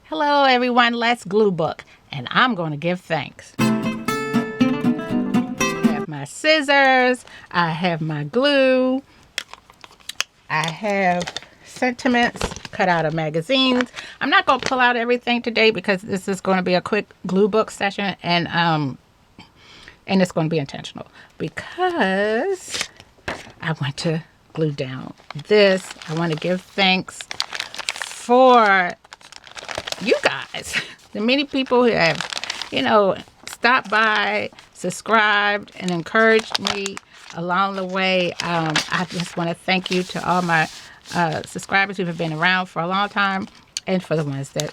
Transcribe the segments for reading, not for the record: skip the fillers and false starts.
Hello everyone, let's glue book, and I'm going to give thanks. I have my scissors, I have my glue, I have sentiments cut out of magazines. I'm not going to pull out everything today because this is going to be a quick glue book session, and it's going to be intentional because I want to glue down this. I want to give thanks for you guys, the many people who have, stopped by, subscribed, and encouraged me along the way. I just want to thank you to all my subscribers who have been around for a long time, and for the ones that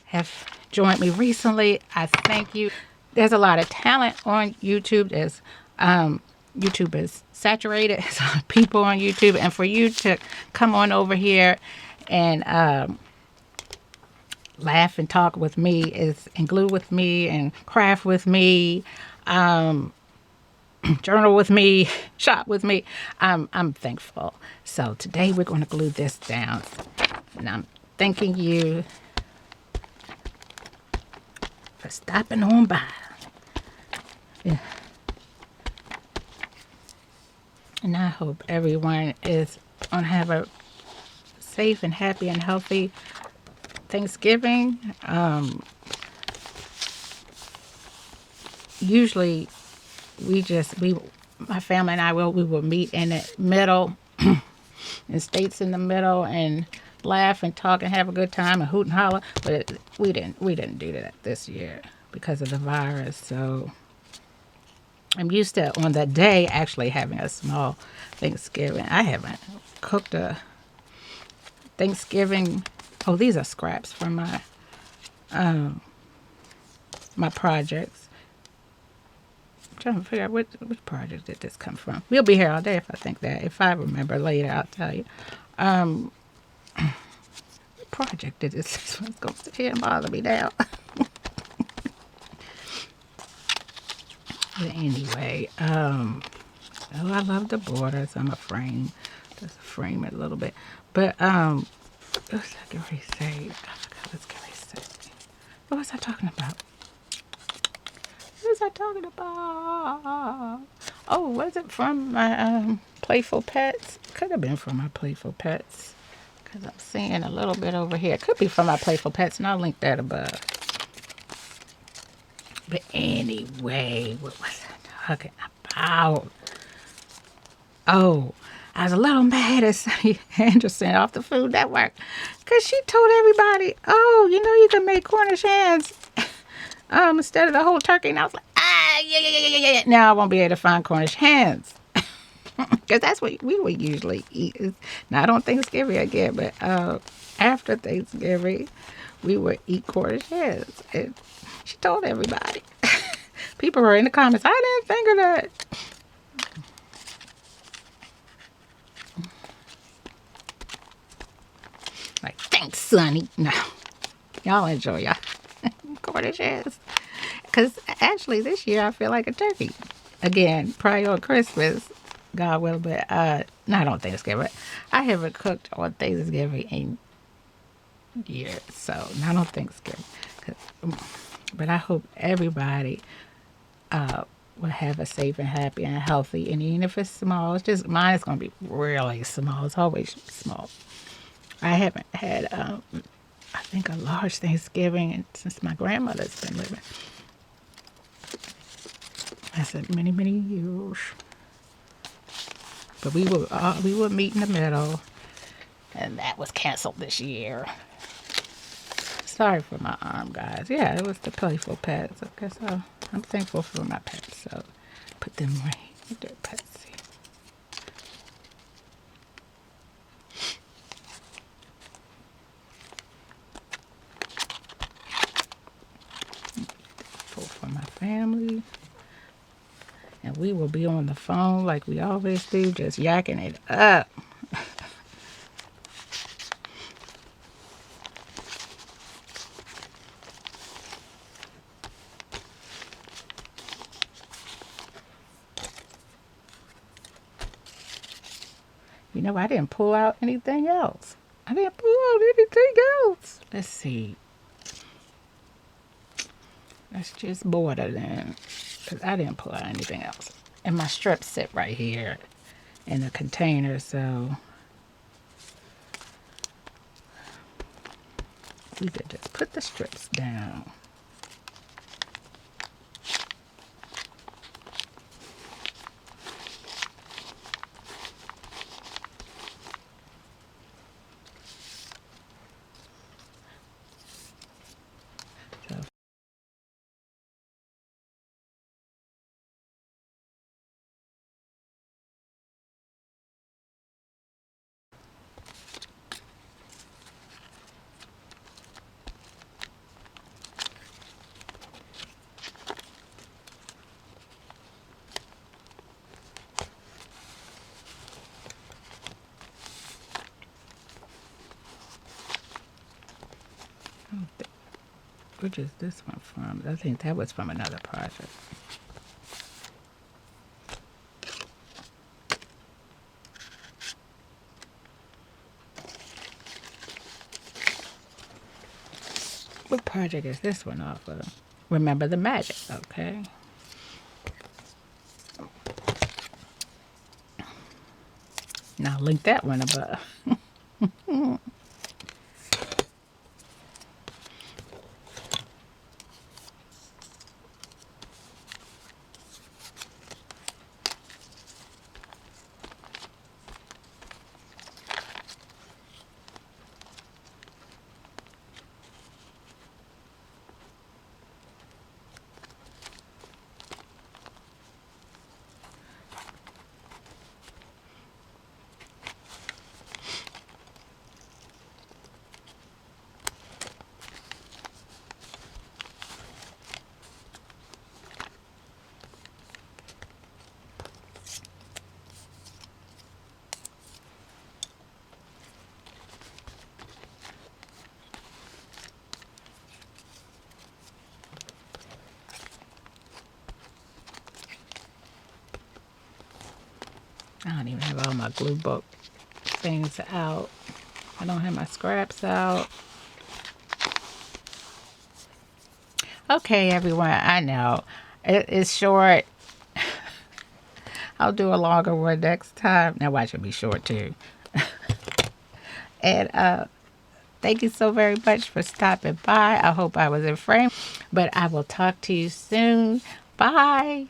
have joined me recently. I thank you. There's a lot of talent on YouTube. YouTube is saturated. There's a lot of people on YouTube, and for you to come on over here and laugh and talk with me and glue with me and craft with me, journal with me, shop with me. I'm thankful. So today we're going to glue this down, and I'm thanking you for stopping on by. Yeah. And I hope everyone is going to have a safe and happy and healthy Thanksgiving. Usually my family and I we will meet in the middle in states in the middle and laugh and talk and have a good time and hoot and holler, but we didn't do that this year because of the virus. So I'm used to on that day actually having a small Thanksgiving. I haven't cooked a Thanksgiving. Oh, these are scraps from my my projects. I'm trying to figure out which project did this come from. We'll be here all day if I think that. If I remember later, I'll tell you. What project did this one's going to sit here and bother me now. But anyway, I love the borders. I'm a frame. Just frame it a little bit. But what was I going to say? I forgot what I was going to say. What was I talking about? Oh, was it from my Playful Pets? Could have been from my Playful Pets, because I'm seeing a little bit over here. It could be from my Playful Pets, and I'll link that above. But anyway, what was I talking about? Oh, I was a little mad at Sunny Anderson off the Food Network because she told everybody, oh, you can make Cornish hens instead of the whole turkey. And I was like, yeah. Now I won't be able to find Cornish hens because that's what we would usually eat. It's not on Thanksgiving again, but after Thanksgiving, we would eat Cornish hens. And she told everybody. People were in the comments, I didn't think of that. Like, thanks, Sonny. No. Y'all enjoy y'all Cornish hens. Because actually this year I feel like a turkey. Again, probably on Christmas, God will, but not on Thanksgiving. I haven't cooked on Thanksgiving in years, so not on Thanksgiving. But I hope everybody will have a safe and happy and healthy. And even if it's small, it's just mine is going to be really small. It's always small. I haven't had, I think, a large Thanksgiving since my grandmother's been living. I said many, many years. But we would meet in the middle, and that was canceled this year. Sorry for my arm, guys. Yeah, it was the Playful Pets. Okay, so I'm thankful for my pets. So put them right there, pets. For my family. And we will be on the phone like we always do, just yakking it up. I didn't pull out anything else. Let's see. Let's just border then, because I didn't pull out anything else. And my strips sit right here in the container, so we could just put the strips down. So, which is this one from? I think that was from another project. What project is this one off of? Remember the Magic, okay. Now link that one above. I don't even have all my glue book things out. I don't have my scraps out. Okay, everyone, I know it is short. I'll do a longer one next time. Now watch it be short too. And thank you so very much for stopping by. I hope I was in frame, but I will talk to you soon. Bye.